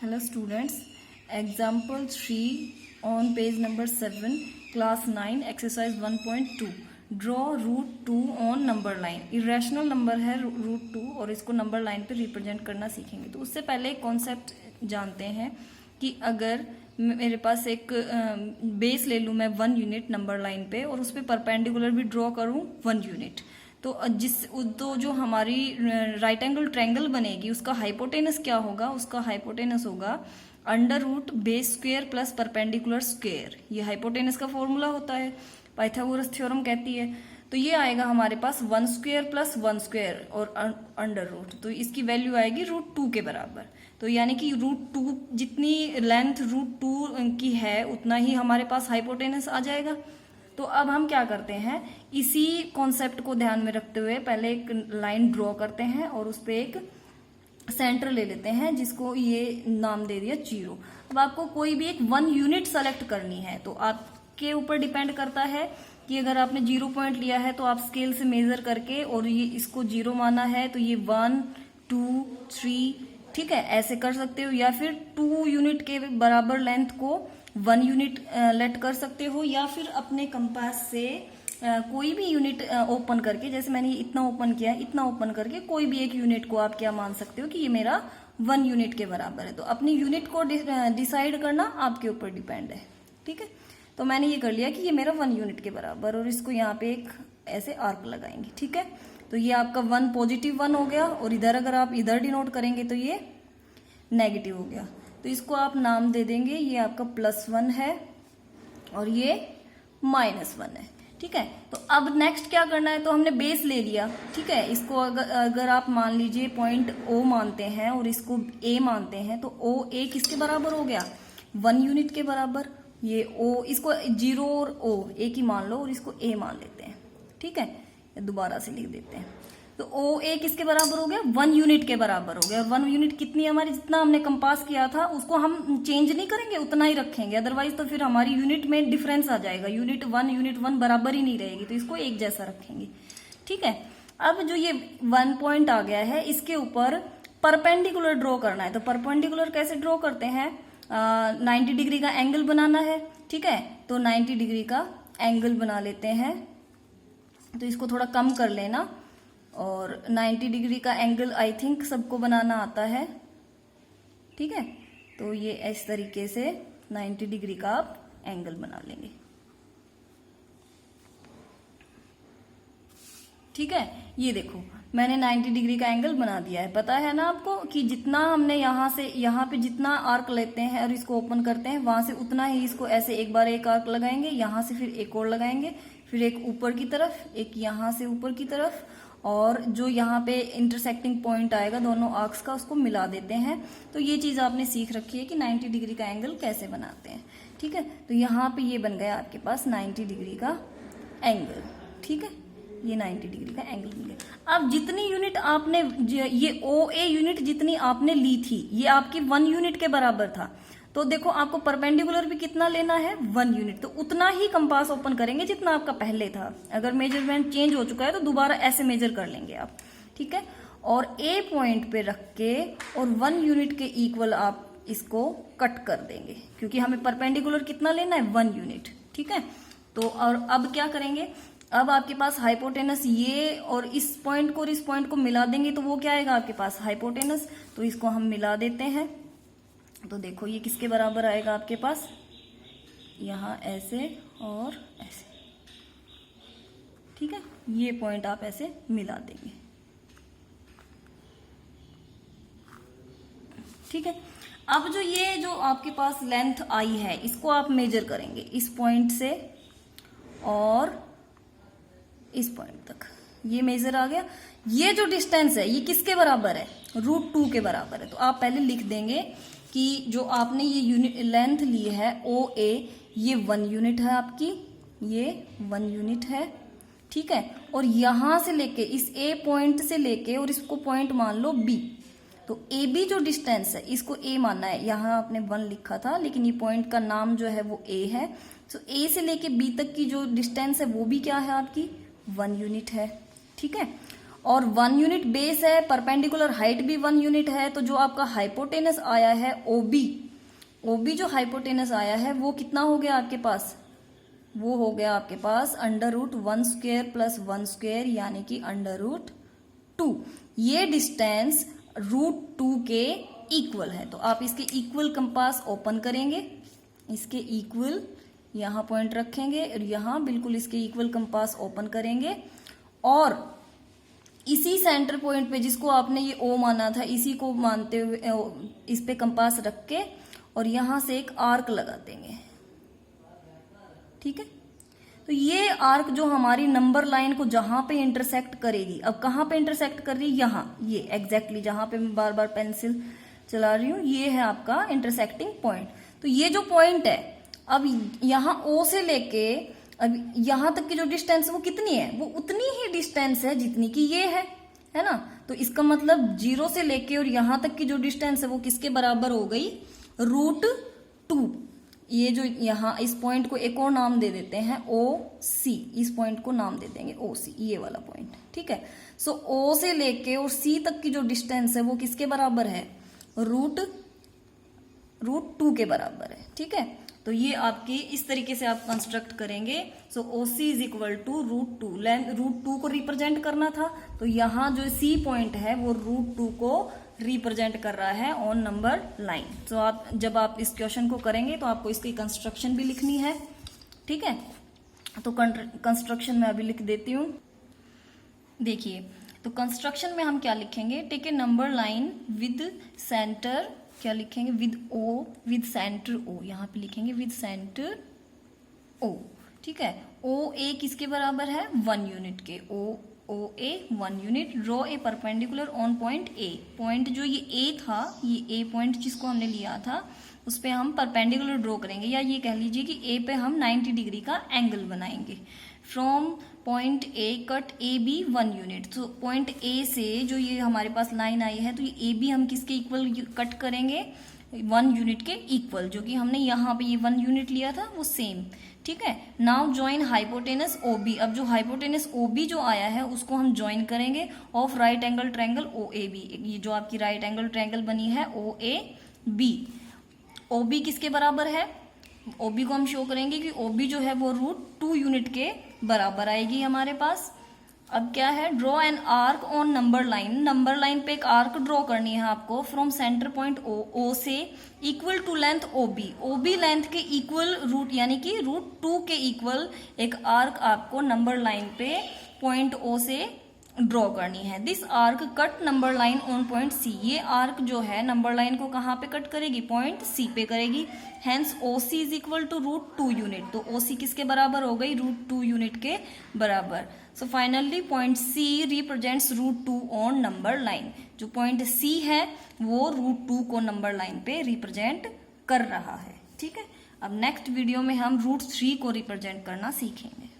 Hello students, example 3 on page number 7, class 9, exercise 1.2. Draw root 2 on number line. Irrational number है root 2 और इसको number line पे represent करना सीखेंगे। तो उससे पहले एक concept जानते हैं कि अगर मेरे पास एक बेस ले लूँ मैं 1 यूनिट नंबर लाइन पे और उस पर परपेंडिकुलर भी ड्रॉ करूँ 1 यूनिट, तो जो हमारी राइट एंगल ट्रायंगल बनेगी उसका हाइपोटेनस क्या होगा? उसका हाइपोटेनस होगा under root base square plus perpendicular square. ये हाइपोटेनस का फॉर्मूला होता है, पाइथागोरस थ्योरम कहती है। तो ये आएगा हमारे पास 1 स्क्वायर प्लस 1 स्क्वायर और अंडर रूट, तो इसकी वैल्यू आएगी रूट 2 के बराबर। तो यानी कि रूट 2 जितनी लेंथ रूट 2 की है उतना ही हमारे पास हाइपोटेनस आ जाएगा। तो अब हम क्या करते हैं, इसी कॉन्सेप्ट को ध्यान में रखते हुए पहले एक लाइन ड्रॉ करते हैं और उस पर एक सेंटर ले लेते हैं जिसको ये नाम दे दिया 0। अब आपको कोई भी एक 1 यूनिट सेलेक्ट करनी है तो आपके ऊपर डिपेंड करता है कि अगर आपने 0 पॉइंट लिया है तो आप स्केल से मेजर करके और ये इसको 0 माना है तो ये 1 2 3 ठीक है ऐसे कर सकते हो, या फिर 2 यूनिट के बराबर लेंथ को 1 यूनिट लेट कर सकते हो, या फिर अपने कंपास से कोई भी यूनिट ओपन करके, जैसे मैंने ये इतना ओपन किया है, इतना ओपन करके कोई भी एक यूनिट को आप क्या मान सकते हो कि ये मेरा 1 यूनिट के बराबर है। तो अपनी यूनिट को डिसाइड करना आपके ऊपर डिपेंड है, ठीक है। तो मैंने ये कर लिया कि ये मेरा 1 यूनिट के बराबर, और इसको यहाँ पे एक ऐसे आर्क लगाएंगे, ठीक है। तो ये आपका 1 पॉजिटिव 1 हो गया, और इधर अगर आप इधर डिनोट करेंगे तो ये नेगेटिव हो गया। तो इसको आप नाम दे देंगे, ये आपका +1 है और ये -1 है, ठीक है। तो अब नेक्स्ट क्या करना है, तो हमने बेस ले लिया, ठीक है। इसको अगर आप मान लीजिए पॉइंट O मानते हैं और इसको A मानते हैं तो OA किसके बराबर हो गया? 1 यूनिट के बराबर। ये O, इसको 0 और O एक ही मान लो और इसको A मान लेते हैं, ठीक है। दोबारा से लिख देते हैं, तो OA किसके बराबर हो गया? 1 यूनिट के बराबर हो गया। 1 यूनिट कितनी हमारी, जितना हमने कंपास किया था उसको हम चेंज नहीं करेंगे, उतना ही रखेंगे, अदरवाइज तो फिर हमारी यूनिट में डिफरेंस आ जाएगा। यूनिट 1 बराबर ही नहीं रहेगी, तो इसको एक जैसा रखेंगे, ठीक है। अब जो ये 1 पॉइंट आ गया है इसके ऊपर परपेंडिकुलर ड्रॉ करना है। तो परपेंडिकुलर कैसे ड्रॉ करते हैं? 90 डिग्री का एंगल बनाना है, ठीक है। तो 90 डिग्री का एंगल बना लेते हैं, तो इसको थोड़ा कम कर लेना। और 90 डिग्री का एंगल आई थिंक सबको बनाना आता है, ठीक है। तो ये इस तरीके से 90 डिग्री का आप एंगल बना लेंगे, ठीक है। ये देखो मैंने 90 डिग्री का एंगल बना दिया है। पता है ना आपको कि जितना हमने यहाँ से यहाँ पे जितना आर्क लेते हैं और इसको ओपन करते हैं वहां से उतना ही इसको ऐसे एक बार एक आर्क लगाएंगे, यहाँ से फिर एक और लगाएंगे, फिर एक ऊपर की तरफ, एक यहाँ से ऊपर की तरफ, और जो यहाँ पे इंटरसेक्टिंग पॉइंट आएगा दोनों आर्क्स का उसको मिला देते हैं। तो ये चीज आपने सीख रखी है कि 90 डिग्री का एंगल कैसे बनाते हैं, ठीक है। तो यहाँ पे ये बन गया आपके पास 90 डिग्री का एंगल, ठीक है। ये 90 डिग्री का एंगल बन गया। अब जितनी यूनिट आपने, ये OA यूनिट जितनी आपने ली थी ये आपकी 1 यूनिट के बराबर था। तो देखो आपको परपेंडिकुलर भी कितना लेना है? 1 यूनिट। तो उतना ही कंपास ओपन करेंगे जितना आपका पहले था। अगर मेजरमेंट चेंज हो चुका है तो दोबारा ऐसे मेजर कर लेंगे आप, ठीक है। और A पॉइंट पे रख के और 1 यूनिट के इक्वल आप इसको कट कर देंगे, क्योंकि हमें परपेंडिकुलर कितना लेना है? 1 यूनिट, ठीक है। तो और अब क्या करेंगे, अब आपके पास हाइपोटेनस ये और इस पॉइंट को और इस पॉइंट को मिला देंगे तो वो क्या आएगा आपके पास? हाइपोटेनस। तो इसको हम मिला देते हैं, तो देखो ये किसके बराबर आएगा आपके पास? यहाँ ऐसे और ऐसे, ठीक है। ये पॉइंट आप ऐसे मिला देंगे, ठीक है। अब जो आपके पास लेंथ आई है इसको आप मेजर करेंगे इस पॉइंट से और इस पॉइंट तक, ये मेजर आ गया। ये जो डिस्टेंस है ये किसके बराबर है? √2 के बराबर है। तो आप पहले लिख देंगे कि जो आपने ये यूनिट लेंथ ली है OA, ये 1 यूनिट है आपकी, ये 1 यूनिट है, ठीक है। और यहां से लेके इस A पॉइंट से लेके और इसको पॉइंट मान लो B, तो AB जो डिस्टेंस है इसको A मानना है। यहाँ आपने 1 लिखा था लेकिन ये पॉइंट का नाम जो है वो A है। तो A से लेके B तक की जो डिस्टेंस है वो भी क्या है आपकी? 1 यूनिट है, ठीक है। और 1 यूनिट बेस है, परपेंडिकुलर हाइट भी 1 यूनिट है, तो जो आपका हाइपोटेनस आया है ओबी जो हाइपोटेनस आया है वो कितना हो गया आपके पास, वो हो गया आपके पास √1² + 1² यानी कि √2। ये डिस्टेंस √2 के इक्वल है। तो आप इसके इक्वल कंपास ओपन करेंगे, इसके इक्वल यहां पॉइंट रखेंगे और यहां बिल्कुल इसके इक्वल कंपास ओपन करेंगे और इसी सेंटर पॉइंट पे जिसको आपने ये ओ माना था, इसी को मानते हुए इस पे कंपास रख के और यहां से एक आर्क लगा देंगे। ठीक है, तो ये आर्क जो हमारी नंबर लाइन को जहां पे इंटरसेक्ट करेगी, अब कहां पे इंटरसेक्ट कर रही है, यहां, ये एग्जैक्टली जहां पे मैं बार बार पेंसिल चला रही हूं, ये है आपका इंटरसेक्टिंग पॉइंट। तो ये जो पॉइंट है, अब यहां ओ से लेके अब यहां तक की जो डिस्टेंस वो कितनी है, वो उतनी ही डिस्टेंस है जितनी की ये है ना। तो इसका मतलब 0 से लेके और यहां तक की जो डिस्टेंस है वो किसके बराबर हो गई, √2। ये जो यहां इस पॉइंट को एक और नाम दे देते हैं OC, इस पॉइंट को नाम दे देंगे OC, ये वाला पॉइंट। ठीक है, सो O से लेके और C तक की जो डिस्टेंस है वो किसके बराबर है, √2 के बराबर है। ठीक है, तो ये आपकी इस तरीके से आप कंस्ट्रक्ट करेंगे। So OC is equal to √2, length √2 को रिप्रेजेंट करना था, तो यहाँ जो C पॉइंट है वो √2 को रिप्रेजेंट कर रहा है ऑन नंबर लाइन। तो आप जब आप इस क्वेश्चन को करेंगे तो आपको इसकी कंस्ट्रक्शन भी लिखनी है। ठीक है, तो कंस्ट्रक्शन में अभी लिख देती हूँ। देखिए, तो कंस्ट्रक्शन में हम क्या लिखेंगे, take a number line with centre, क्या लिखेंगे, विद सेंटर O, यहाँ पे लिखेंगे विद सेंटर O। ठीक है, OA किसके बराबर है, 1 यूनिट के, OA 1 unit. Draw a perpendicular on point A, point जो ये A था, ये A पॉइंट जिसको हमने लिया था उस पे हम परपेंडिकुलर ड्रॉ करेंगे, या ये कह लीजिए कि A पे हम 90 डिग्री का एंगल बनाएंगे। From point A cut AB 1 unit. तो पॉइंट A से जो ये हमारे पास लाइन आई है, तो ये AB हम किसके इक्वल कट करेंगे, 1 यूनिट के इक्वल, जो कि हमने यहाँ पे ये 1 यूनिट लिया था वो सेम। ठीक है, नाउ ज्वाइन हाइपोटेनस OB। अब जो हाइपोटेनस OB जो आया है उसको हम ज्वाइन करेंगे of right angle triangle OAB। ये जो आपकी राइट एंगल ट्रायंगल बनी है OAB, OB किसके बराबर है, OB को हम शो करेंगे कि OB जो है वो √2 यूनिट के बराबर आएगी हमारे पास। अब क्या है, draw an arc on number line, number line पे एक आर्क ड्रॉ करनी है आपको फ्रॉम सेंटर पॉइंट O से equal to length OB length के इक्वल यानी कि √2 के इक्वल एक आर्क आपको नंबर लाइन पे पॉइंट O से ड्रॉ करनी है। This arc cut number line on point C, ये आर्क जो है नंबर लाइन को कहाँ पे कट करेगी, पॉइंट C पे करेगी। Hence OC is equal to √2 unit, तो OC किसके बराबर हो गई, √2 यूनिट के बराबर। So finally point C represents √2 on number line. जो पॉइंट C है वो √2 को नंबर लाइन पे रिप्रेजेंट कर रहा है। ठीक है, अब नेक्स्ट वीडियो में हम √3 को रिप्रेजेंट करना सीखेंगे।